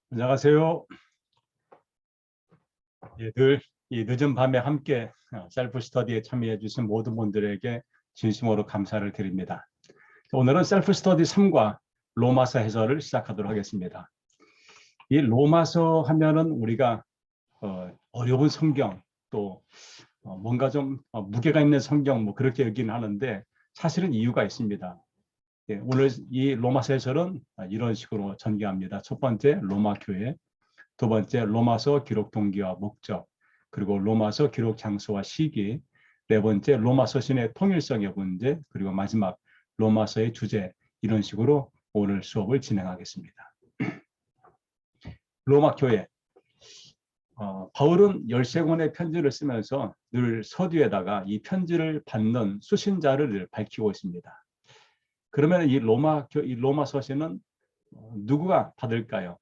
안녕하세요. 늘 이 늦은 밤에 함께 셀프 스터디에 참여해 주신 모든 분들에게 진심으로 감사를 드립니다. 오늘은 셀프 스터디 3과 로마서 해설을 시작하도록 하겠습니다. 이 로마서 하면은 우리가 어려운 성경, 또 뭔가 좀 무게가 있는 성경 뭐 그렇게 여기는 하는데 사실은 이유가 있습니다. 오늘 이 로마서 해설은 이런 식으로 전개합니다. 첫 번째 로마 교회, 두 번째 로마서 기록 동기와 목적, 그리고 로마서 기록 장소와 시기, 네 번째 로마서 신의 통일성의 문제, 그리고 마지막 로마서의 주제, 이런 식으로 오늘 수업을 진행하겠습니다. 로마 교회, 바울은 13권의 편지를 쓰면서 늘 서두에다가 이 편지를 받는 수신자를 밝히고 있습니다. 그러면 이 로마 서신은 누구가 받을까요?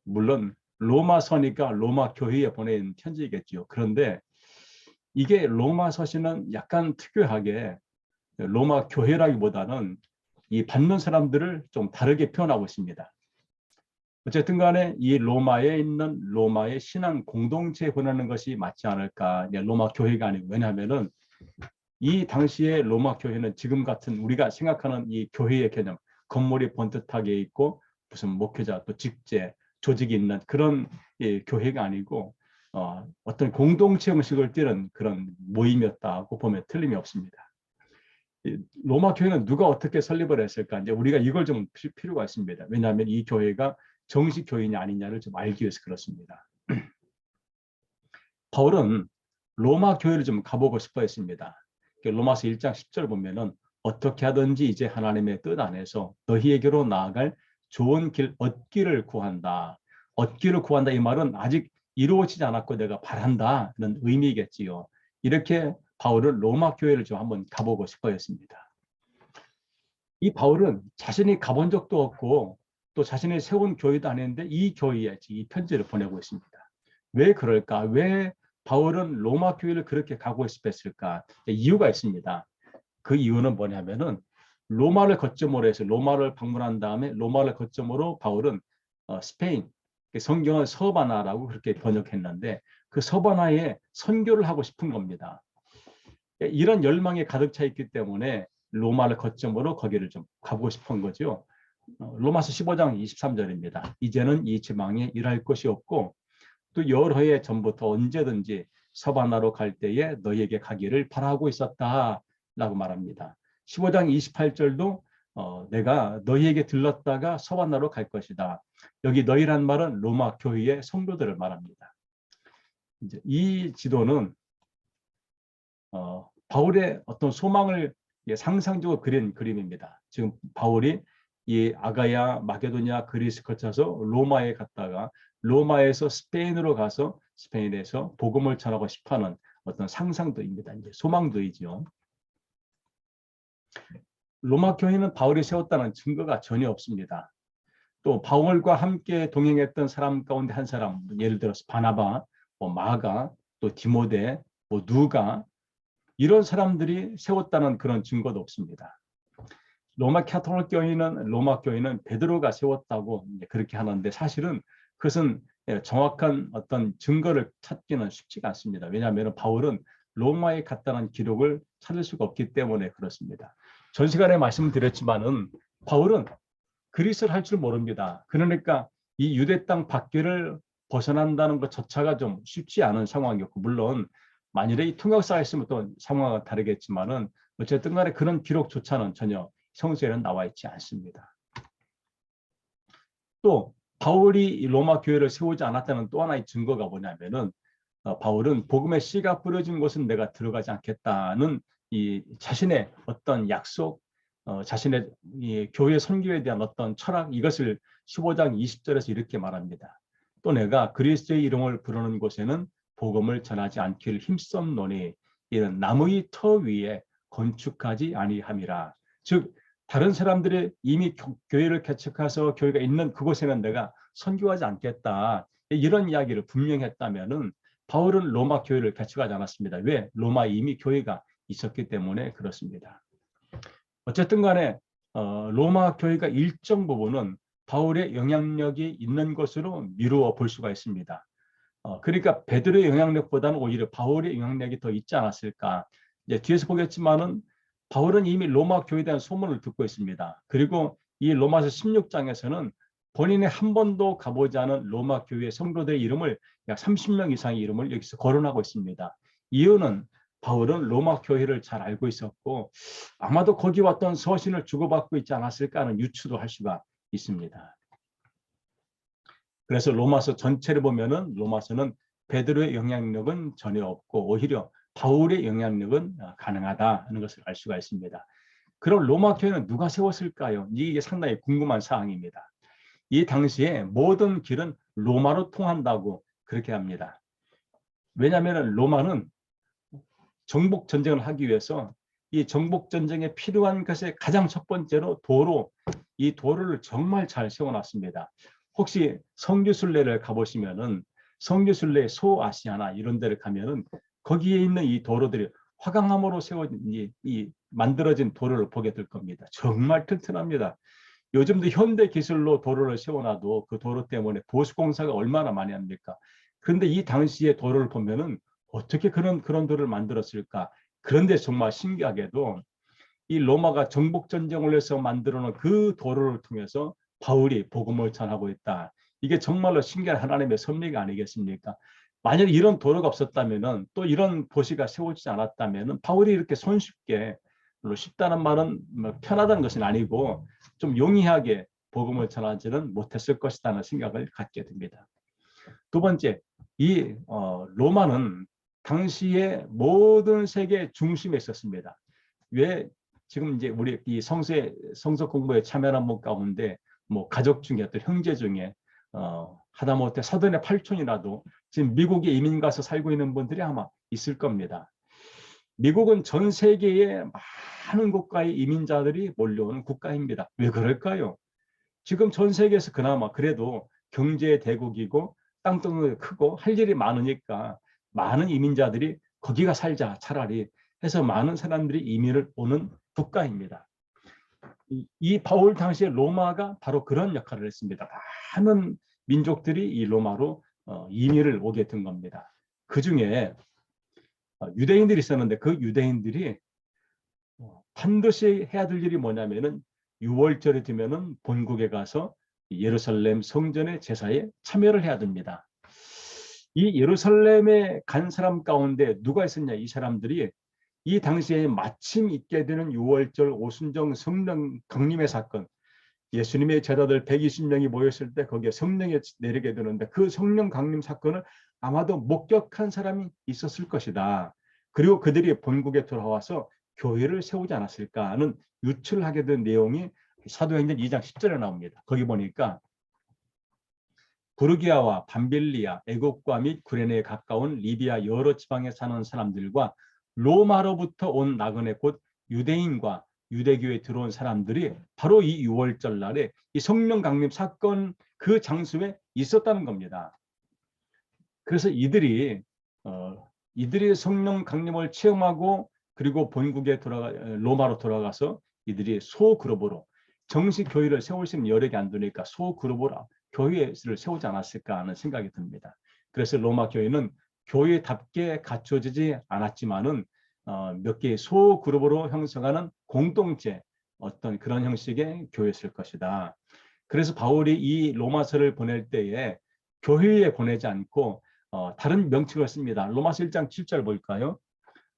물론 로마서니까 로마 교회에 보낸 편지겠죠. 그런데 이게 로마 서신은 약간 특유하게 로마 교회라기보다는 이 받는 사람들을 좀 다르게 표현하고 있습니다. 어쨌든 간에 이 로마에 있는 로마의 신앙 공동체에 보내는 것이 맞지 않을까. 로마 교회가 아니고, 왜냐하면은 이 당시에 로마 교회는 지금 같은 우리가 생각하는 이 교회의 개념, 건물이 번듯하게 있고 무슨 목회자 또 직제 조직이 있는 그런 교회가 아니고 어떤 공동체 형식을 띠는 그런 모임이었다고 보면 틀림이 없습니다. 로마 교회는 누가 어떻게 설립을 했을까? 이제 우리가 이걸 좀 필요가 있습니다. 왜냐하면 이 교회가 정식 교회냐 아니냐를 좀 알기 위해서 그렇습니다. 바울은 로마 교회를 좀 가보고 싶어 했습니다. 로마서 1장 10절 보면은 어떻게 하든지 이제 하나님의 뜻 안에서 너희에게로 나아갈 좋은 길 얻기를 구한다. 얻기를 구한다 이 말은 아직 이루어지지 않았고 내가 바란다는 의미겠지요. 이렇게 바울은 로마 교회를 좀 한번 가보고 싶어 했습니다. 이 바울은 자신이 가본 적도 없고 또 자신이 세운 교회도 아닌데 이 교회에 이 편지를 보내고 있습니다. 왜 그럴까? 왜 바울은 로마 교회를 그렇게 가고 싶었을까? 이유가 있습니다. 그 이유는 뭐냐면은 로마를 거점으로 해서 로마를 방문한 다음에 로마를 거점으로 바울은 스페인, 성경은 서바나라고 그렇게 번역했는데 그 서바나에 선교를 하고 싶은 겁니다. 이런 열망이 가득 차 있기 때문에 로마를 거점으로 거기를 좀 가보고 싶은 거죠. 로마서 15장 23절입니다. 이제는 이 지방에 일할 것이 없고 또 여러 해 전부터 언제든지 서바나로 갈 때에 너희에게 가기를 바라고 있었다라고 말합니다. 15장 28절도 내가 너희에게 들렀다가 서바나로 갈 것이다. 여기 너희란 말은 로마 교회의 성도들을 말합니다. 이제 이 지도는 바울의 어떤 소망을 상상적으로 그린 그림입니다. 지금 바울이 이 아가야, 마게도냐, 그리스 거쳐서 로마에 갔다가 로마에서 스페인으로 가서 스페인에서 복음을 전하고 싶어하는 어떤 상상도입니다. 이제 소망도이죠. 로마 교회는 바울이 세웠다는 증거가 전혀 없습니다. 또 바울과 함께 동행했던 사람 가운데 한 사람, 예를 들어서 바나바, 마가, 또 디모데, 누가 이런 사람들이 세웠다는 그런 증거도 없습니다. 로마 교회는 베드로가 세웠다고 그렇게 하는데 사실은 그것은 정확한 어떤 증거를 찾기는 쉽지가 않습니다. 왜냐하면 바울은 로마에 갔다는 기록을 찾을 수가 없기 때문에 그렇습니다. 전 시간에 말씀드렸지만은 바울은 그리스를 할 줄 모릅니다. 그러니까 이 유대 땅 밖을 벗어난다는 것조차가 좀 쉽지 않은 상황이었고, 물론 만일에 이 통역사가 있으면 또 상황은 다르겠지만은 어쨌든 간에 그런 기록조차는 전혀 성서에는 나와 있지 않습니다. 또 바울이 로마 교회를 세우지 않았다는 또 하나의 증거가 뭐냐면은 바울은 복음의 씨가 뿌려진 곳은 내가 들어가지 않겠다는 이 자신의 어떤 약속, 자신의 이 교회 선교에 대한 어떤 철학, 이것을 15장 20절에서 이렇게 말합니다. 또 내가 그리스도의 이름을 부르는 곳에는 복음을 전하지 않기를 힘썼노니 이는 나무의 터 위에 건축하지 아니함이라. 즉 다른 사람들이 이미 교회를 개척해서 교회가 있는 그곳에는 내가 선교하지 않겠다. 이런 이야기를 분명히 했다면은 바울은 로마 교회를 개척하지 않았습니다. 왜? 로마에 이미 교회가 있었기 때문에 그렇습니다. 어쨌든 간에 로마 교회가 일정 부분은 바울의 영향력이 있는 것으로 미루어 볼 수가 있습니다. 그러니까 베드로의 영향력보다는 오히려 바울의 영향력이 더 있지 않았을까. 이제 뒤에서 보겠지만은 바울은 이미 로마 교회에 대한 소문을 듣고 있습니다. 그리고 이 로마서 16장에서는 본인이 한 번도 가보지 않은 로마 교회 성도들의 이름을 약 30명 이상의 이름을 여기서 거론하고 있습니다. 이유는 바울은 로마 교회를 잘 알고 있었고 아마도 거기 왔던 서신을 주고받고 있지 않았을까 하는 유추도 할 수가 있습니다. 그래서 로마서 전체를 보면은 로마서는 베드로의 영향력은 전혀 없고 오히려 바울의 영향력은 가능하다 하는 것을 알 수가 있습니다. 그럼 로마 교회는 누가 세웠을까요? 이게 상당히 궁금한 사항입니다. 이 당시에 모든 길은 로마로 통한다고 그렇게 합니다. 왜냐하면 로마는 정복 전쟁을 하기 위해서 이 정복 전쟁에 필요한 것의 가장 첫 번째로 도로, 이 도로를 정말 잘 세워놨습니다. 혹시 성교순례를 가보시면은 성교순례 소아시아나 이런 데를 가면은 거기에 있는 이 도로들이 화강암으로 세워진 이 만들어진 도로를 보게 될 겁니다. 정말 튼튼합니다. 요즘도 현대 기술로 도로를 세워놔도 그 도로 때문에 보수공사가 얼마나 많이 합니까? 그런데 이 당시의 도로를 보면은 어떻게 그런 도로를 만들었을까? 그런데 정말 신기하게도 이 로마가 정복 전쟁을 해서 만들어 놓은 그 도로를 통해서 바울이 복음을 전하고 있다. 이게 정말로 신기한 하나님의 섭리가 아니겠습니까? 만약 이런 도로가 없었다면은 또 이런 도시가 세워지지 않았다면은 바울이 이렇게 손쉽게, 물론 쉽다는 말은 뭐 편하다는 것은 아니고 좀 용이하게 복음을 전하지는 못했을 것이라는 생각을 갖게 됩니다. 두 번째, 이 로마는 당시의 모든 세계 중심에 있었습니다. 왜 지금 이제 우리 이 성서 공부에 참여한 분 가운데 뭐 가족 중에 어떤 형제 중에 하다못해 사돈의 팔촌이라도 지금 미국에 이민 가서 살고 있는 분들이 아마 있을 겁니다. 미국은 전 세계의 많은 국가의 이민자들이 몰려오는 국가입니다. 왜 그럴까요? 지금 전 세계에서 그나마 그래도 경제 대국이고 땅덩이가 크고 할 일이 많으니까 많은 이민자들이 거기가 살자 차라리 해서 많은 사람들이 이민을 오는 국가입니다. 이 바울 당시에 로마가 바로 그런 역할을 했습니다. 많은 민족들이 이 로마로 이민을 오게 된 겁니다. 그 중에 유대인들이 있었는데 그 유대인들이 반드시 해야 될 일이 뭐냐면은 6월절이 되면은 본국에 가서 예루살렘 성전의 제사에 참여를 해야 됩니다. 이 예루살렘에 간 사람 가운데 누가 있었냐? 이 사람들이 이 당시에 마침 있게 되는 6월절 오순절 성령 강림의 사건, 예수님의 제자들 120명이 모였을 때 거기에 성령이 내리게 되는데 그 성령 강림 사건을 아마도 목격한 사람이 있었을 것이다. 그리고 그들이 본국에 돌아와서 교회를 세우지 않았을까 하는 유추를 하게 된 내용이 사도행전 2장 10절에 나옵니다. 거기 보니까 부르기아와 밤빌리아, 애국과 및 구레네에 가까운 리비아 여러 지방에 사는 사람들과 로마로부터 온 나그네 곧 유대인과 유대교에 들어온 사람들이 바로 이 6월절 날에 이 성령 강림 사건 그 장소에 있었다는 겁니다. 그래서 이들이 성령 강림을 체험하고 그리고 본국에 로마로 돌아가서 이들이 소그룹으로 정식 교회를 세울 수 있는 여력이 안 되니까 소그룹으로 교회를 세우지 않았을까 하는 생각이 듭니다. 그래서 로마 교회는 교회답게 갖춰지지 않았지만은 몇 개의 소그룹으로 형성하는 공동체 어떤 그런 형식의 교회였을 것이다. 그래서 바울이 이 로마서를 보낼 때에 교회에 보내지 않고 다른 명칭을 씁니다. 로마서 1장 7절 볼까요?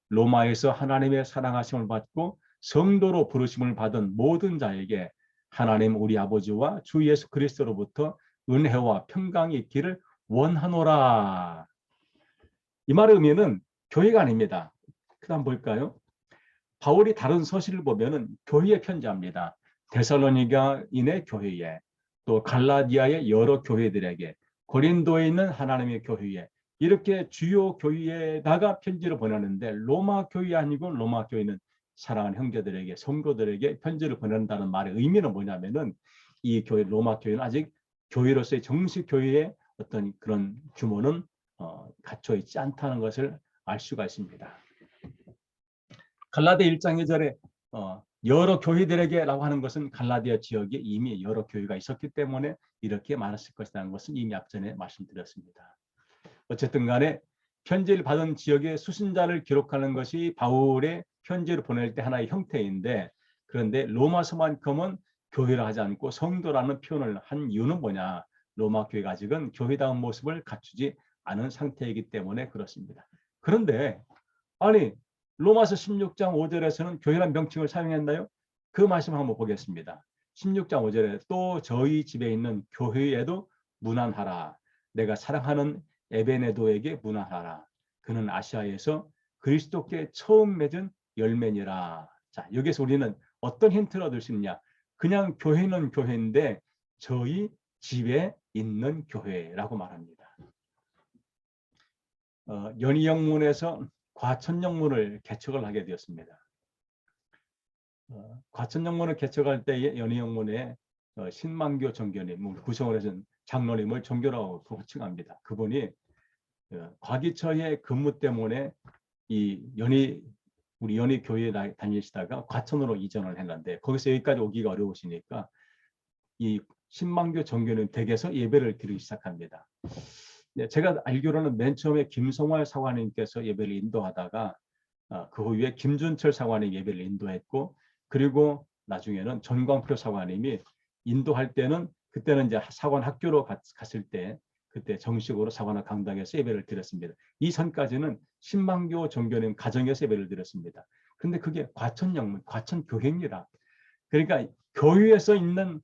로마에서 하나님의 사랑하심을 받고 성도로 부르심을 받은 모든 자에게 하나님 우리 아버지와 주 예수 그리스도로부터 은혜와 평강이 있기를 원하노라. 이 말의 의미는 교회가 아닙니다. 그 다음 볼까요? 바울이 다른 서신을 보면은 교회에 편지합니다. 데살로니가인의 교회에, 또 갈라디아의 여러 교회들에게, 고린도에 있는 하나님의 교회에, 이렇게 주요 교회에다가 편지를 보내는데 로마 교회 아니고 로마 교회는 사랑하는 형제들에게, 성도들에게 편지를 보낸다는 말의 의미는 뭐냐면은 이 교회 로마 교회는 아직 교회로서의 정식 교회의 어떤 그런 규모는 갖춰 있지 않다는 것을 알 수가 있습니다. 갈라디아 1장 2절에 여러 교회들에게라고 하는 것은 갈라디아 지역에 이미 여러 교회가 있었기 때문에 이렇게 많았을 것이라는 것은 이미 앞전에 말씀드렸습니다. 어쨌든 간에 편지를 받은 지역의 수신자를 기록하는 것이 바울의 편지를 보낼 때 하나의 형태인데, 그런데 로마서만큼은 교회라 하지 않고 성도라는 표현을 한 이유는 뭐냐? 로마 교회가 아직은 교회다운 모습을 갖추지 않은 상태이기 때문에 그렇습니다. 그런데 아니 로마서 16장 5절에서는 교회란 명칭을 사용했나요? 그 말씀 한번 보겠습니다. 16장 5절에 또 저희 집에 있는 교회에도 문안하라. 내가 사랑하는 에베네도에게 문안하라. 그는 아시아에서 그리스도께 처음 맺은 열매니라. 자, 여기서 우리는 어떤 힌트를 얻을 수 있느냐? 그냥 교회는 교회인데 저희 집에 있는 교회라고 말합니다. 연희영문에서 과천영문을 개척을 하게 되었습니다. 과천영문을 개척할 때 연희영문에 신만교 정교님 구성을 해서 장로님을 정교라고 호칭합니다. 그분이 과기처의 근무 때문에 우리 연희 교회에 다니시다가 과천으로 이전을 했는데 거기서 여기까지 오기가 어려우시니까 이 신만교 정교님 댁에서 예배를 드리기 시작합니다. 제가 알기로는 맨 처음에 김성활 사관님께서 예배를 인도하다가 그 후에 김준철 사관이 예배를 인도했고, 그리고 나중에는 전광표 사관님이 인도할 때는 그때는 이제 사관 학교로 갔을 때 그때 정식으로 사관학 강당에서 예배를 드렸습니다. 이전까지는 신만교 정교님 가정에서 예배를 드렸습니다. 근데 그게 과천영문, 과천교회입니다. 그러니까 교회에서 있는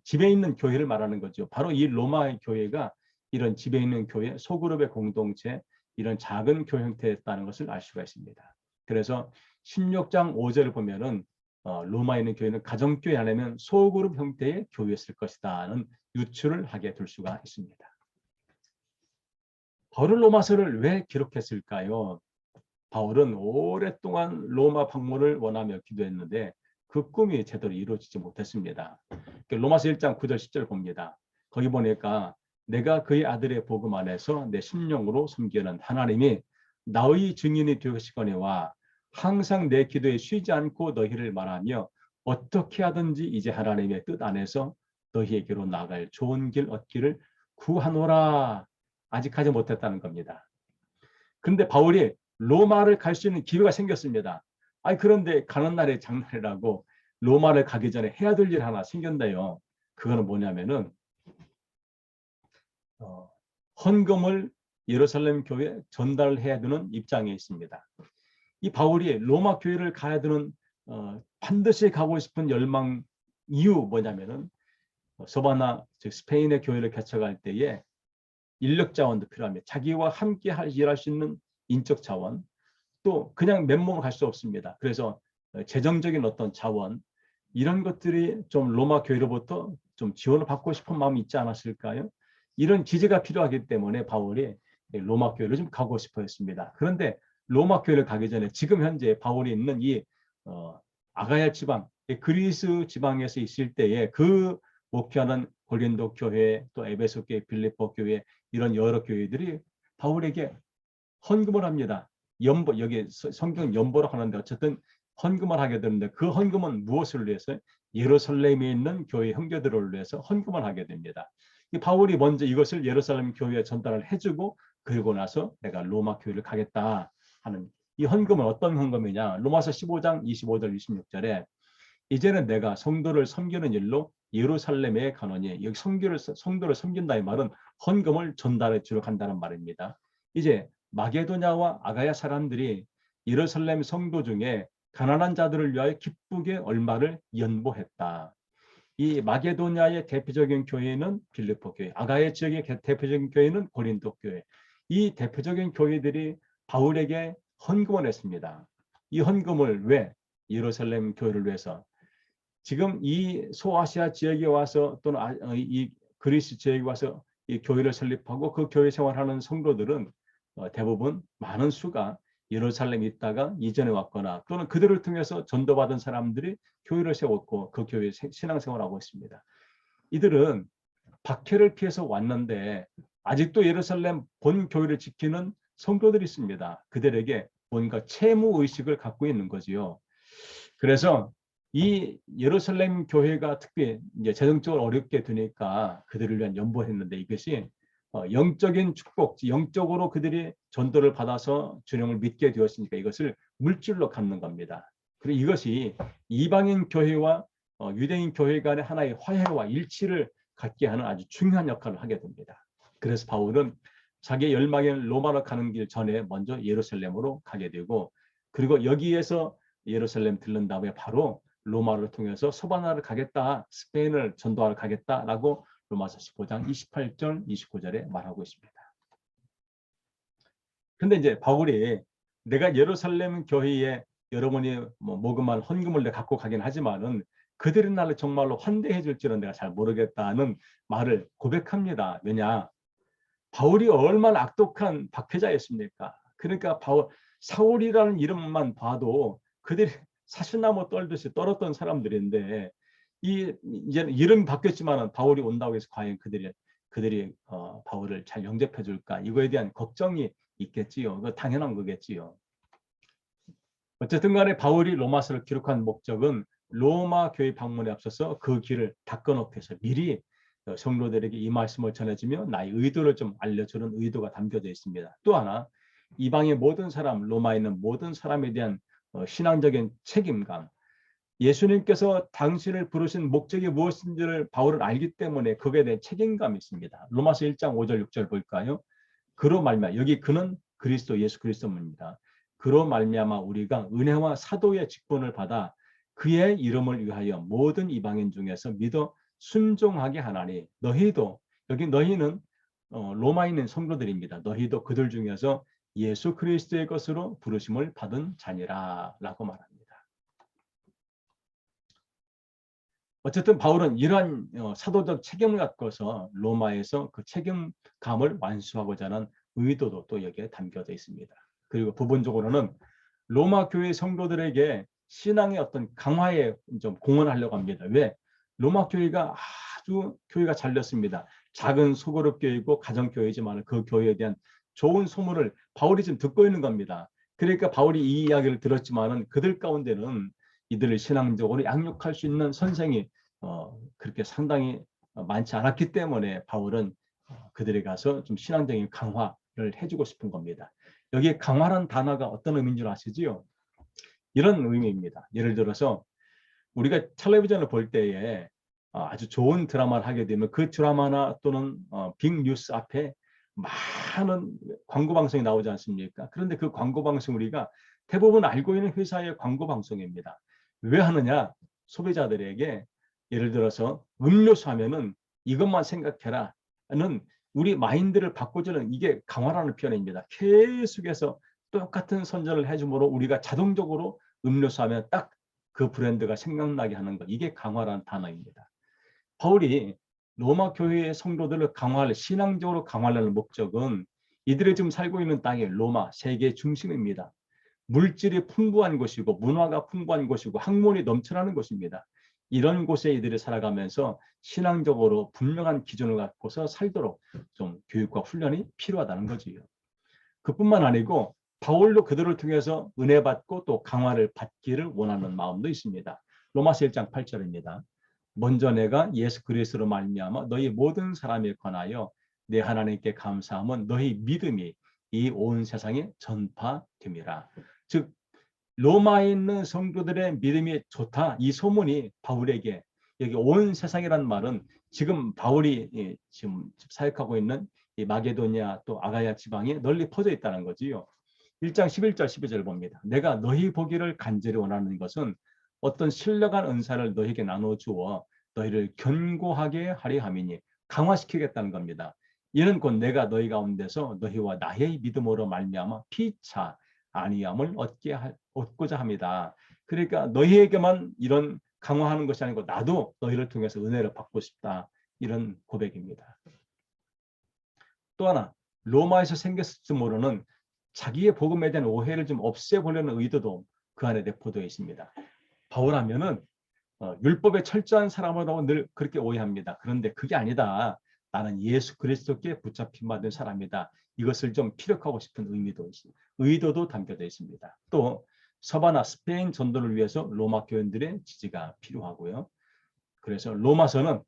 집에 있는 교회를 말하는 거죠. 바로 이 로마 교회가 이런 집에 있는 교회, 소그룹의 공동체, 이런 작은 교회 형태였다는 것을 알 수가 있습니다. 그래서 16장 5절을 보면은 로마에 있는 교회는 가정교회 아니면 소그룹 형태의 교회였을 것이다는 유추를 하게 될 수가 있습니다. 바울은 로마서를 왜 기록했을까요? 바울은 오랫동안 로마 방문을 원하며 기도했는데 그 꿈이 제대로 이루어지지 못했습니다. 로마서 1장 9절 10절 봅니다. 거기 보니까 내가 그의 아들의 복음 안에서 내 심령으로 섬기는 하나님이 나의 증인이 되시거니와 항상 내 기도에 쉬지 않고 너희를 말하며 어떻게 하든지 이제 하나님의 뜻 안에서 너희에게로 나갈 좋은 길 얻기를 구하노라. 아직 하지 못했다는 겁니다. 그런데 바울이 로마를 갈 수 있는 기회가 생겼습니다. 그런데 가는 날에 장날이라고 로마를 가기 전에 해야 될 일 하나 생겼네요. 그거는 뭐냐면은 헌금을 예루살렘 교회에 전달해야 되는 입장에 있습니다. 이 바울이 로마 교회를 가야 되는 반드시 가고 싶은 열망 이유 뭐냐면은 서바나 즉 스페인의 교회를 개척할 때에 인력 자원도 필요합니다. 자기와 함께 일할 수 있는 인적 자원, 또 그냥 맨몸으로 갈 수 없습니다. 그래서 재정적인 어떤 자원, 이런 것들이 좀 로마 교회로부터 좀 지원을 받고 싶은 마음이 있지 않았을까요? 이런 기제가 필요하기 때문에 바울이 로마 교회를 좀 가고 싶어 했습니다. 그런데 로마 교회를 가기 전에 지금 현재 바울이 있는 이 아가야 지방, 그리스 지방에서 있을 때에 그 목회하는 고린도 교회, 또 에베소 교회, 빌립보 교회, 이런 여러 교회들이 바울에게 헌금을 합니다. 연보, 여기 성경 연보라고 하는데 어쨌든 헌금을 하게 되는데 그 헌금은 무엇을 위해서? 예루살렘에 있는 교회 형제들을 위해서 헌금을 하게 됩니다. 이 바울이 먼저 이것을 예루살렘 교회에 전달을 해주고 그리고 나서 내가 로마 교회를 가겠다 하는 이 헌금은 어떤 헌금이냐? 로마서 15장 25절 26절에 이제는 내가 성도를 섬기는 일로 예루살렘에 가노니, 여기 성도를 섬긴다 이 말은 헌금을 전달해 주러 간다는 말입니다. 이제 마게도냐와 아가야 사람들이 예루살렘 성도 중에 가난한 자들을 위하여 기쁘게 얼마를 연보했다. 이 마게도냐의 대표적인 교회는 빌립보 교회, 아가야 지역의 대표적인 교회는 고린도 교회. 이 대표적인 교회들이 바울에게 헌금을 했습니다. 이 헌금을 왜? 예루살렘 교회를 위해서. 지금 이 소아시아 지역에 와서 또는 이 그리스 지역에 와서 이 교회를 설립하고 그 교회 생활하는 성도들은 대부분 많은 수가 예루살렘에 있다가 이전에 왔거나 또는 그들을 통해서 전도받은 사람들이 교회를 세웠고 그 교회 신앙생활을 하고 있습니다. 이들은 박해를 피해서 왔는데 아직도 예루살렘 본 교회를 지키는 성도들이 있습니다. 그들에게 뭔가 채무 의식을 갖고 있는 거지요. 그래서 이 예루살렘 교회가 특히 이제 재정적으로 어렵게 되니까 그들을 위한 연보했는데 이것이 영적인 축복, 영적으로 그들이 전도를 받아서 주님을 믿게 되었으니까 이것을 물질로 갚는 겁니다. 그리고 이것이 이방인 교회와 유대인 교회 간의 하나의 화해와 일치를 갖게 하는 아주 중요한 역할을 하게 됩니다. 그래서 바울은 자기의 열망의 로마로 가는 길 전에 먼저 예루살렘으로 가게 되고, 그리고 여기에서 예루살렘 들른 다음에 바로 로마를 통해서 소바나를 가겠다, 스페인을 전도하러 가겠다라고 로마서 15장 28절, 29절에 말하고 있습니다. 근데 이제 바울이 내가 예루살렘 교회에 여러분이 모금한 헌금을 내가 갖고 가긴 하지만은 그들은 나를 정말로 환대해 줄지는 내가 잘 모르겠다는 말을 고백합니다. 왜냐? 바울이 얼마나 악독한 박해자였습니까? 그러니까 사울이라는 이름만 봐도 그들이 사시나무 떨듯이 떨었던 사람들인데 이제는 이름이 바뀌었지만 바울이 온다고 해서 과연 그들이 바울을 잘 영접해 줄까? 이거에 대한 걱정이 있겠지요. 그거 당연한 거겠지요. 어쨌든 간에 바울이 로마서를 기록한 목적은 로마 교회 방문에 앞서서 그 길을 닦아놓기 위해서 미리 성도들에게 이 말씀을 전해주며 나의 의도를 좀 알려주는 의도가 담겨져 있습니다. 또 하나, 이방의 모든 사람, 로마에 있는 모든 사람에 대한 신앙적인 책임감, 예수님께서 당신을 부르신 목적이 무엇인지를 바울은 알기 때문에 그에 대한 책임감이 있습니다. 로마서 1장 5절 6절 볼까요? 그로 말미암아, 여기 그는 그리스도 예수 그리스도입니다. 그로 말미암아 우리가 은혜와 사도의 직분을 받아 그의 이름을 위하여 모든 이방인 중에서 믿어 순종하게 하나니, 너희도, 여기 너희는 로마에 있는 성도들입니다. 너희도 그들 중에서 예수 그리스도의 것으로 부르심을 받은 자니라 라고 말합니다. 어쨌든 바울은 이러한 사도적 책임을 갖고서 로마에서 그 책임감을 완수하고자 하는 의도도 또 여기에 담겨져 있습니다. 그리고 부분적으로는 로마 교회 성도들에게 신앙의 어떤 강화에 좀 공헌하려고 합니다. 왜? 로마 교회가 아주 교회가 잘렸습니다. 작은 소그룹 교회이고 가정 교회지만 그 교회에 대한 좋은 소문을 바울이 지금 듣고 있는 겁니다. 그러니까 바울이 이 이야기를 들었지만은 그들 가운데는 이들을 신앙적으로 양육할 수 있는 선생이 그렇게 상당히 많지 않았기 때문에 바울은 그들에 가서 좀 신앙적인 강화를 해주고 싶은 겁니다. 여기 강화란 단어가 어떤 의미인 줄 아시지요? 이런 의미입니다. 예를 들어서 우리가 텔레비전을 볼 때에 아주 좋은 드라마를 하게 되면 그 드라마나 또는 빅 뉴스 앞에 많은 광고 방송이 나오지 않습니까? 그런데 그 광고 방송 우리가 대부분 알고 있는 회사의 광고 방송입니다. 왜 하느냐? 소비자들에게 예를 들어서 음료수 하면은 이것만 생각해라 는 우리 마인드를 바꿔주는, 이게 강화라는 표현입니다. 계속해서 똑같은 선전을 해주므로 우리가 자동적으로 음료수 하면 딱 그 브랜드가 생각나게 하는 것, 이게 강화라는 단어입니다. 바울이 로마 교회의 성도들을 강화할, 신앙적으로 강화하려는 목적은 이들이 지금 살고 있는 땅이 로마, 세계 중심입니다. 물질이 풍부한 곳이고 문화가 풍부한 곳이고 학문이 넘쳐나는 곳입니다. 이런 곳에 이들이 살아가면서 신앙적으로 분명한 기준을 갖고서 살도록 좀 교육과 훈련이 필요하다는 거지요. 그뿐만 아니고 바울도 그들을 통해서 은혜 받고 또 강화를 받기를 원하는 마음도 있습니다. 로마서 1장 8절입니다. 먼저 내가 예수 그리스도로 말미암아 너희 모든 사람에 관하여 내 하나님께 감사함은 너희 믿음이 이 온 세상에 전파됨이라. 즉 로마에 있는 성도들의 믿음이 좋다, 이 소문이 바울에게, 여기 온 세상이라는 말은 지금 바울이 지금 사역하고 있는 이 마게도니아 또 아가야 지방에 널리 퍼져 있다는 거지요. 1장 11절 12절 봅니다. 내가 너희 보기를 간절히 원하는 것은 어떤 신령한 은사를 너희에게 나눠주어 너희를 견고하게 하려 함이니, 강화시키겠다는 겁니다. 이는 곧 내가 너희 가운데서 너희와 나의 믿음으로 말미암아 피차 아니함을 얻고자 합니다. 그러니까 너희에게만 이런 강화하는 것이 아니고 나도 너희를 통해서 은혜를 받고 싶다, 이런 고백입니다. 또 하나, 로마에서 생겼을지 모르는 자기의 복음에 대한 오해를 좀 없애보려는 의도도 그 안에 내포되어 있습니다. 바울 하면은 율법에 철저한 사람이라고 늘 그렇게 오해합니다. 그런데 그게 아니다. 나는 예수 그리스도께 붙잡힌 받은 사람이다. 이것을 좀 피력하고 싶은 의도도 담겨져 있습니다. 또 서바나 스페인 전도를 위해서 로마 교인들의 지지가 필요하고요. 그래서 로마서는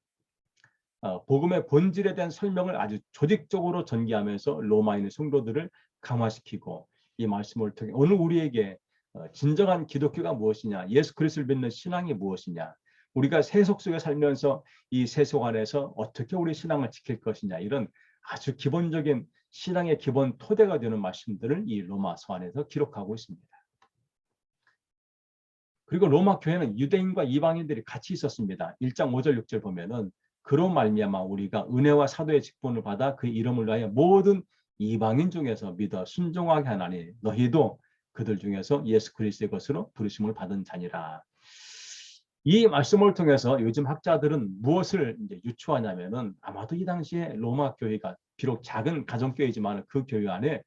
복음의 본질에 대한 설명을 아주 조직적으로 전개하면서 로마인의 성도들을 강화시키고 이 말씀을 통해 오늘 우리에게 진정한 기독교가 무엇이냐, 예수 그리스도를 믿는 신앙이 무엇이냐, 우리가 세속 속에 살면서 이 세속 안에서 어떻게 우리 신앙을 지킬 것이냐, 이런 아주 기본적인 신앙의 기본 토대가 되는 말씀들을 이 로마서 안에서 기록하고 있습니다. 그리고 로마 교회는 유대인과 이방인들이 같이 있었습니다. 1장 5절 6절 보면은 그로 말미암아 우리가 은혜와 사도의 직분을 받아 그 이름을 위하여 모든 이방인 중에서 믿어 순종하게 하나니 너희도 그들 중에서 예수 그리스도의 것으로 부르심을 받은 자니라. 이 말씀을 통해서 요즘 학자들은 무엇을 이제 유추하냐면은 아마도 이 당시에 로마 교회가 비록 작은 가정교회지만 그 교회 안에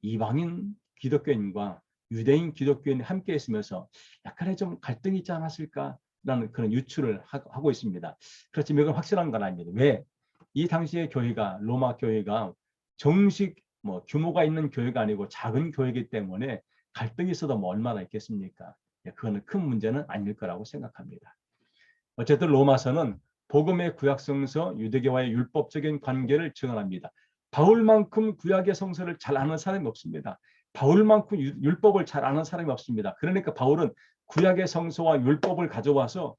이방인 기독교인과 유대인 기독교인이 함께 있으면서 약간의 좀 갈등이 있지 않았을까라는 그런 유추를 하고 있습니다. 그렇지만 이건 확실한 건 아닙니다. 왜? 이 당시의 교회가 로마 교회가 정식 규모가 있는 교회가 아니고 작은 교회이기 때문에 갈등이 있어도 얼마나 있겠습니까? 그거는 큰 문제는 아닐 거라고 생각합니다. 어쨌든 로마서는 복음의 구약 성서 유대교와의 율법적인 관계를 증언합니다. 바울만큼 구약의 성서를 잘 아는 사람이 없습니다. 바울만큼 율법을 잘 아는 사람이 없습니다. 그러니까 바울은 구약의 성서와 율법을 가져와서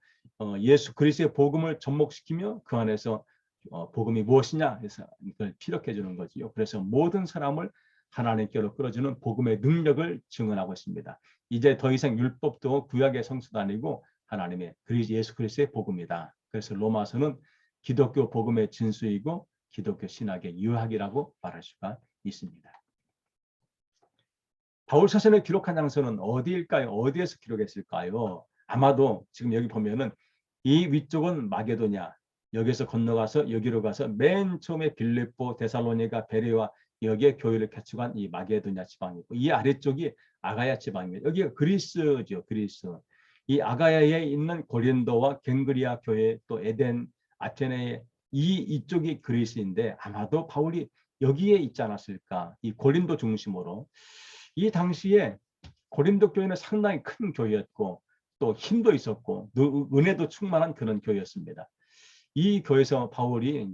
예수 그리스도의 복음을 접목시키며 그 안에서 복음이 무엇이냐 해서 이걸 피력해 주는 거지요. 그래서 모든 사람을 하나님께로 끌어주는 복음의 능력을 증언하고 있습니다. 이제 더 이상 율법도 구약의 성서도 아니고 하나님의 예수 그리스도의 복음이다. 그래서 로마서는 기독교 복음의 진수이고 기독교 신학의 유학이라고 말할 수가 있습니다. 바울 서신을 기록한 장소는 어디일까요? 어디에서 기록했을까요? 아마도 지금 여기 보면은 이 위쪽은 마게도냐, 여기서 건너가서 여기로 가서 맨 처음에 빌립보, 데살로니가, 베레와 여기에 교회를 개척한 이 마게도냐 지방이고 이 아래쪽이 아가야 지방입니다. 여기가 그리스죠, 그리스. 이 아가야에 있는 고린도와 갱그리아 교회 또 에덴, 아테네 이쪽이 그리스인데 아마도 바울이 여기에 있지 않았을까? 이 고린도 중심으로. 이 당시에 고린도 교회는 상당히 큰 교회였고 또 힘도 있었고 은혜도 충만한 그런 교회였습니다. 이 교회에서 바울이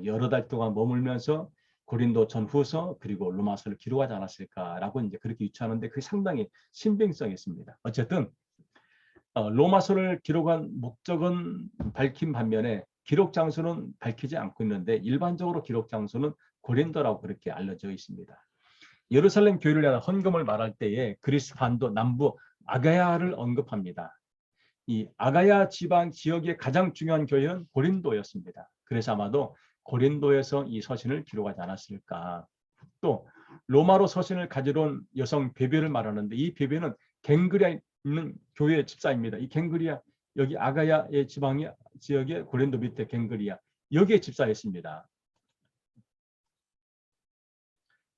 여러 달 동안 머물면서 고린도 전후서 그리고 로마서를 기록하지 않았을까라고 이제 그렇게 유추하는데 그게 상당히 신빙성이 있습니다. 어쨌든 로마서를 기록한 목적은 밝힌 반면에 기록 장소는 밝히지 않고 있는데 일반적으로 기록 장소는 고린도라고 그렇게 알려져 있습니다. 예루살렘 교회를 위한 헌금을 말할 때에 그리스 반도 남부 아가야를 언급합니다. 이 아가야 지방 지역의 가장 중요한 교회는 고린도였습니다. 그래서 아마도 고린도에서 이 서신을 기록하지 않았을까. 또 로마로 서신을 가지러 온 여성 베베를 말하는데 이 베베는 갱그리아에 있는 교회 집사입니다. 이 갱그리아 여기 아가야의 지역의 고린도 밑에 갱그리아 여기에 집사였습니다.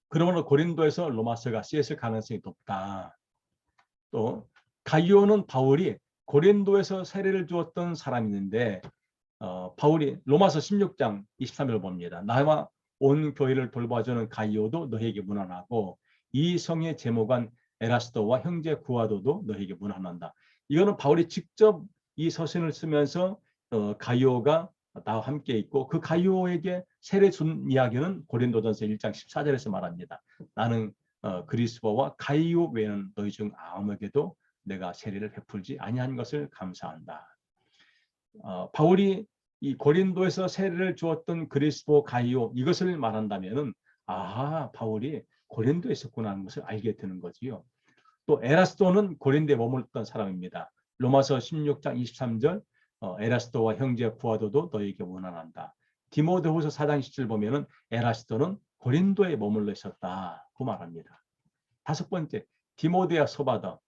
그러므로 고린도에서 로마서가 쓰였을 가능성이 높다. 또 가이오는 바울이 고린도에서 세례를 주었던 사람인데 바울이 로마서 16장 23절 봅니다. 나와 온 교회를 돌봐주는 가이오도 너에게 문안하고 이 성의 제목한 에라스도와 형제 구아도도 너에게 문안한다. 이거는 바울이 직접 이 서신을 쓰면서 가이오가 나와 함께 있고 그 가이오에게 세례 준 이야기는 고린도전서 1장 14절에서 말합니다. 나는 그리스도와 가이오 외에는 너희 중 아무에게도 내가 세례를 베풀지 아니한 것을 감사한다. 바울이 이 고린도에서 세례를 주었던 그리스도 가이오 이것을 말한다면은 바울이 고린도에 있었구나 하는 것을 알게 되는 거지요. 또 에라스도는 고린도에 머물렀던 사람입니다. 로마서 16장 23절 에라스도와 형제 구아도도 너에게 문안한다. 디모데후서 4장 17 보면은 에라스도는 고린도에 머물러 있었다고 말합니다. 다섯 번째, 디모데와 소바더.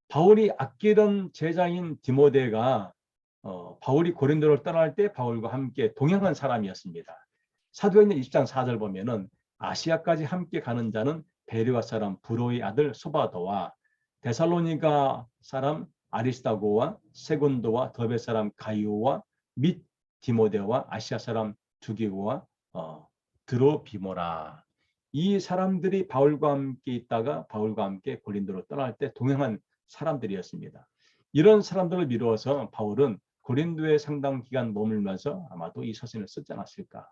바울이 아끼던 제자인 디모데가 바울이 고린도를 떠날 때 바울과 함께 동행한 사람이었습니다. 사도행전 20장 4절 보면은 아시아까지 함께 가는 자는 베레와 사람 브로의 아들 소바더와 데살로니가 사람 아리스다고와 세군도와 더베 사람 가이오와 및 디모데와 아시아 사람 두기고와 드로비모라. 이 사람들이 바울과 함께 있다가 바울과 함께 고린도로 떠날 때 동행한 사람들이었습니다. 이런 사람들을 미루어서 바울은 고린도에 상당 기간 머물면서 아마도 이 서신을 쓰지 않았을까.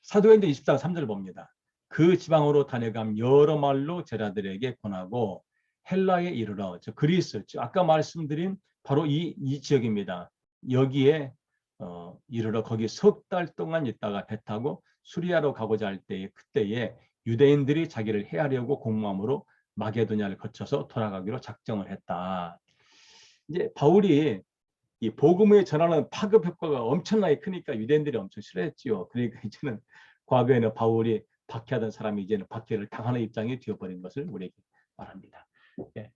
사도행전 20장 3절 봅니다. 그 지방으로 다녀감 여러 말로 제자들에게 권하고 헬라에 이르러, 그리스, 아까 말씀드린 바로 이 지역입니다. 여기에 이르러 거기 석 달 동안 있다가 배 타고 수리아로 가고자 할 때에 그때에 유대인들이 자기를 해하려고 공모함으로 마게도냐를 거쳐서 돌아가기로 작정을 했다. 이제 바울이 이 복음의 전하는 파급 효과가 엄청나게 크니까 유대인들이 엄청 싫어했지요. 그러니까 이제는 과거에는 바울이 박해하던 사람이 이제는 박해를 당하는 입장이 되어버린 것을 우리에게 말합니다. 예.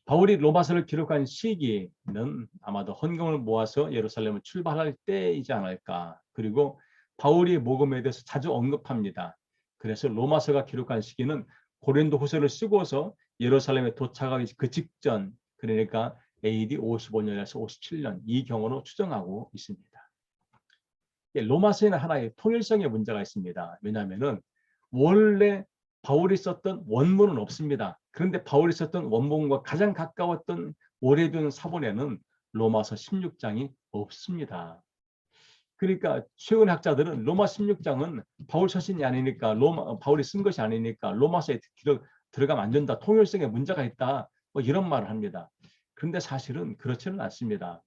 바울이 로마서를 기록한 시기는 아마도 헌금을 모아서 예루살렘을 출발할 때이지 않을까. 그리고 바울이 복음에 대해서 자주 언급합니다. 그래서 로마서가 기록한 시기는 고린도 후서를 쓰고서 예루살렘에 도착하기 그 직전, 그러니까 AD 55년에서 57년 이 경우로 추정하고 있습니다. 로마서에는 하나의 통일성의 문제가 있습니다. 왜냐하면 원래 바울이 썼던 원문은 없습니다. 그런데 바울이 썼던 원문과 가장 가까웠던 오래된 사본에는 로마서 16장이 없습니다. 그러니까 최근 학자들은 로마 16장은 바울 서신이 아니니까 바울이 쓴 것이 아니니까 로마서에 들어가면 안 된다. 통일성에 문제가 있다. 뭐 이런 말을 합니다. 그런데 사실은 그렇지는 않습니다.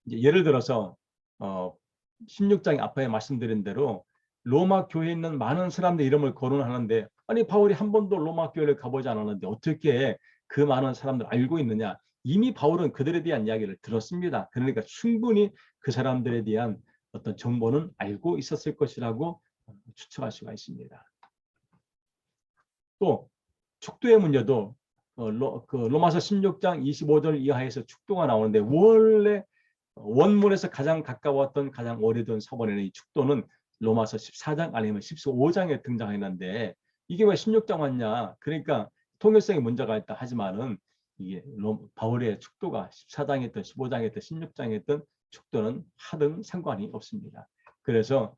이제 예를 들어서 16장 앞에 말씀드린 대로 로마 교회에 있는 많은 사람들 이름을 거론하는데 아니 바울이 한 번도 로마 교회를 가보지 않았는데 어떻게 그 많은 사람들 알고 있느냐. 이미 바울은 그들에 대한 이야기를 들었습니다. 그러니까 충분히 그 사람들에 대한 어떤 정보는 알고 있었을 것이라고 추측할 수가 있습니다. 또 축도의 문제도 로마서 16장 25절 이하에서 축도가 나오는데 원래 원문에서 가장 가까웠던 가장 오래된 서본에는 이 축도는 로마서 14장 아니면 15장에 등장했는데 이게 왜 16장 왔냐. 그러니까 통일성에 문제가 있다 하지만은 이게 바울의 축도가 14장에 있던 15장에 있던 16장에 있던 축도는 하등 상관이 없습니다. 그래서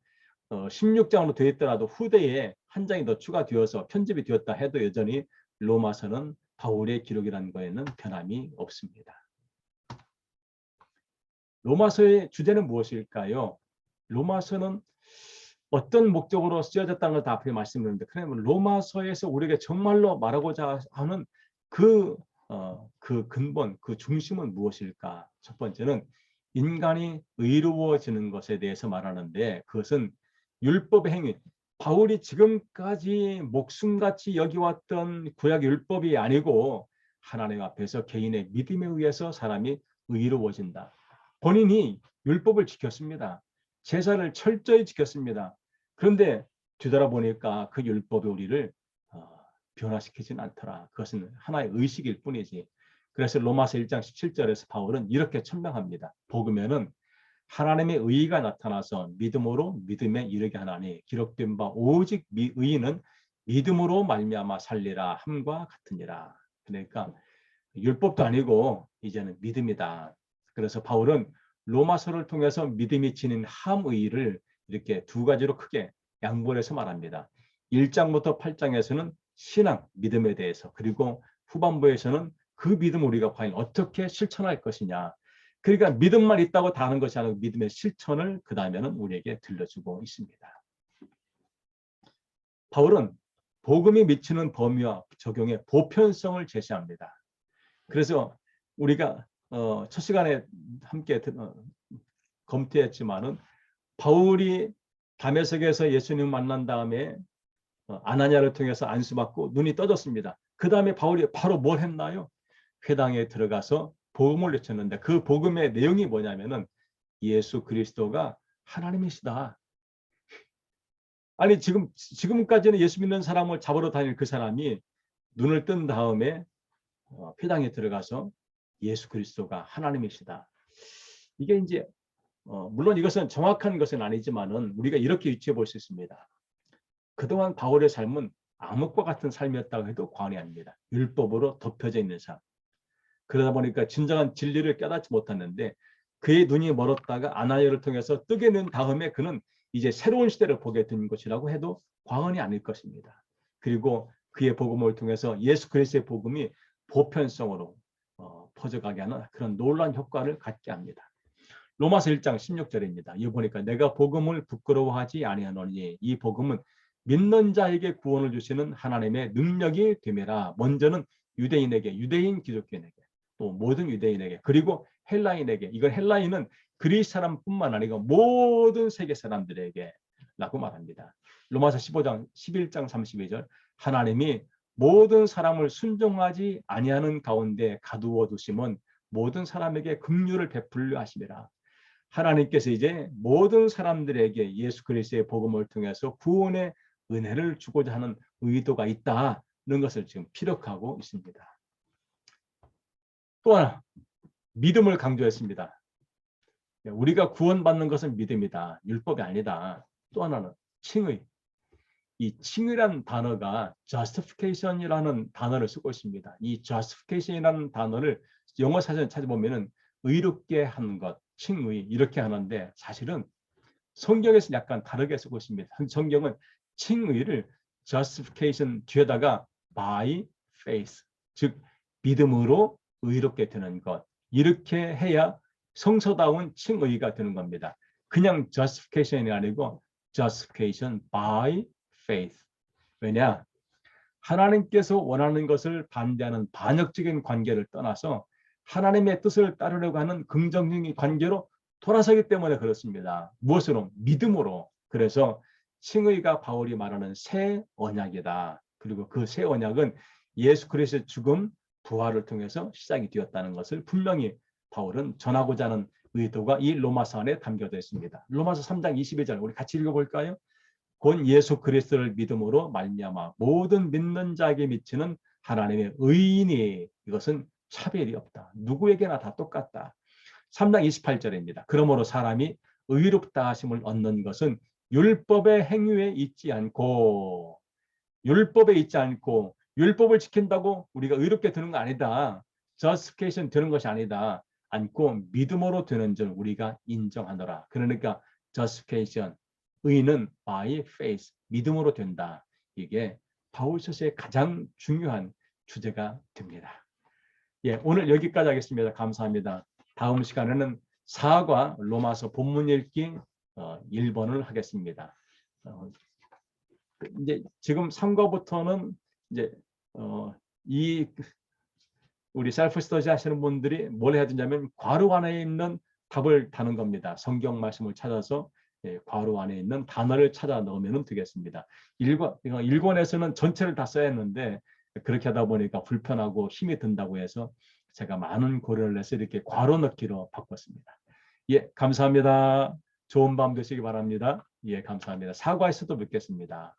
16장으로 되어 있더라도 후대에 한 장이 더 추가되어서 편집이 되었다 해도 여전히 로마서는 바울의 기록이라는 거에는 변함이 없습니다. 로마서의 주제는 무엇일까요? 로마서는 어떤 목적으로 쓰여졌다는 걸 다 앞에 말씀드렸는데 그러면 로마서에서 우리에게 정말로 말하고자 하는 그 근본, 그 중심은 무엇일까? 첫 번째는 인간이 의로워지는 것에 대해서 말하는데 그것은 율법의 행위, 바울이 지금까지 목숨같이 여기왔던 구약 율법이 아니고 하나님 앞에서 개인의 믿음에 의해서 사람이 의로워진다. 본인이 율법을 지켰습니다. 제사를 철저히 지켰습니다. 그런데 뒤돌아보니까 그 율법이 우리를 변화시키진 않더라. 그것은 하나의 의식일 뿐이지. 그래서 로마서 1장 17절에서 바울은 이렇게 천명합니다. 복음에는 하나님의 의의가 나타나서 믿음으로 믿음에 이르게 하나니 기록된 바 오직 의인은 믿음으로 말미암아 살리라 함과 같으니라. 그러니까 율법도 아니고 이제는 믿음이다. 그래서 바울은 로마서를 통해서 믿음이 지닌 함의의를 이렇게 두 가지로 크게 양분해서 말합니다. 1장부터 8장에서는 신앙, 믿음에 대해서, 그리고 후반부에서는 그 믿음 우리가 과연 어떻게 실천할 것이냐. 그러니까 믿음만 있다고 다 하는 것이 아니라 믿음의 실천을 그 다음에는 우리에게 들려주고 있습니다. 바울은 복음이 미치는 범위와 적용의 보편성을 제시합니다. 그래서 우리가 첫 시간에 함께 검토했지만은 바울이 다메섹에서 예수님 만난 다음에 아나니아를 통해서 안수받고 눈이 떠졌습니다. 그 다음에 바울이 바로 뭘 했나요? 회당에 들어가서 복음을 외쳤는데 그 복음의 내용이 뭐냐면은 예수 그리스도가 하나님이시다. 아니 지금까지는 예수 믿는 사람을 잡으러 다니는 그 사람이 눈을 뜬 다음에 회당에 들어가서 예수 그리스도가 하나님이시다. 이게 이제 물론 이것은 정확한 것은 아니지만은 우리가 이렇게 유추해 볼 수 있습니다. 그동안 바울의 삶은 암흑과 같은 삶이었다고 해도 과언이 아닙니다. 율법으로 덮여져 있는 삶. 그러다 보니까 진정한 진리를 깨닫지 못했는데 그의 눈이 멀었다가 아나니아를 통해서 뜨게 된 다음에 그는 이제 새로운 시대를 보게 된 것이라고 해도 과언이 아닐 것입니다. 그리고 그의 복음을 통해서 예수 그리스도의 복음이 보편성으로 퍼져가게 하는 그런 놀라운 효과를 갖게 합니다. 로마서 1장 16절입니다. 이거 보니까 내가 복음을 부끄러워하지 아니하노니 이 복음은 믿는 자에게 구원을 주시는 하나님의 능력이 됨이라. 먼저는 유대인에게, 유대인 기독교인에게, 또 모든 유대인에게, 그리고 헬라인에게. 이건 헬라인은 그리스 사람뿐만 아니고 모든 세계 사람들에게 라고 말합니다. 로마서 11장 32절 하나님이 모든 사람을 순종하지 아니하는 가운데 가두어 두심은 모든 사람에게 긍휼을 베풀려 하심이라. 하나님께서 이제 모든 사람들에게 예수 그리스도의 복음을 통해서 구원의 은혜를 주고자 하는 의도가 있다는 것을 지금 피력하고 있습니다. 또 하나, 믿음을 강조했습니다. 우리가 구원받는 것은 믿음이다. 율법이 아니다. 또 하나는 칭의. 이 칭의란 단어가 justification이라는 단어를 쓰고 있습니다. 이 justification이라는 단어를 영어 사전에 찾아보면은 의롭게 하는 것, 칭의 이렇게 하는데 사실은 성경에서 약간 다르게 쓰고 있습니다. 성경은 칭의를 justification 뒤에다가 by faith, 즉 믿음으로 의롭게 되는 것, 이렇게 해야 성서다운 칭의가 되는 겁니다. 그냥 justification이 아니고 justification by faith. 왜냐? 하나님께서 원하는 것을 반대하는 반역적인 관계를 떠나서 하나님의 뜻을 따르려고 하는 긍정적인 관계로 돌아서기 때문에 그렇습니다. 무엇으로? 믿음으로. 그래서 칭의가 바울이 말하는 새 언약이다. 그리고 그 새 언약은 예수 그리스도의 죽음, 부활을 통해서 시작이 되었다는 것을 분명히 바울은 전하고자 하는 의도가 이 로마서 안에 담겨져 있습니다. 로마서 3장 22절 우리 같이 읽어볼까요? 곧 예수 그리스도를 믿음으로 말미암아 모든 믿는 자에게 미치는 하나님의 의인이, 이것은 차별이 없다. 누구에게나 다 똑같다. 3장 28절입니다. 그러므로 사람이 의롭다 하심을 얻는 것은 율법의 행위에 있지 않고, 율법에 있지 않고, 율법을 지킨다고 우리가 의롭게 되는 거 아니다. justification 되는 것이 아니다. 않고 믿음으로 되는 줄 우리가 인정하노라. 그러니까 justification, 의는 by faith, 믿음으로 된다. 이게 바울서서의 가장 중요한 주제가 됩니다. 예, 오늘 여기까지 하겠습니다. 감사합니다. 다음 시간에는 4과 로마서 본문 읽기 1번을 하겠습니다. 이제 지금 3과부터는 이제 이 우리 셀프 스터디 하시는 분들이 뭘 해야 되냐면 괄호 안에 있는 답을 다는 겁니다. 성경 말씀을 찾아서 괄호 안에 있는 단어를 찾아 넣으면 되겠습니다. 1권에서는 전체를 다 써야 했는데 그렇게 하다 보니까 불편하고 힘이 든다고 해서 제가 많은 고려를 해서 이렇게 괄호 넣기로 바꿨습니다. 예, 감사합니다. 좋은 밤 되시기 바랍니다. 예, 감사합니다. 4과에서도 뵙겠습니다.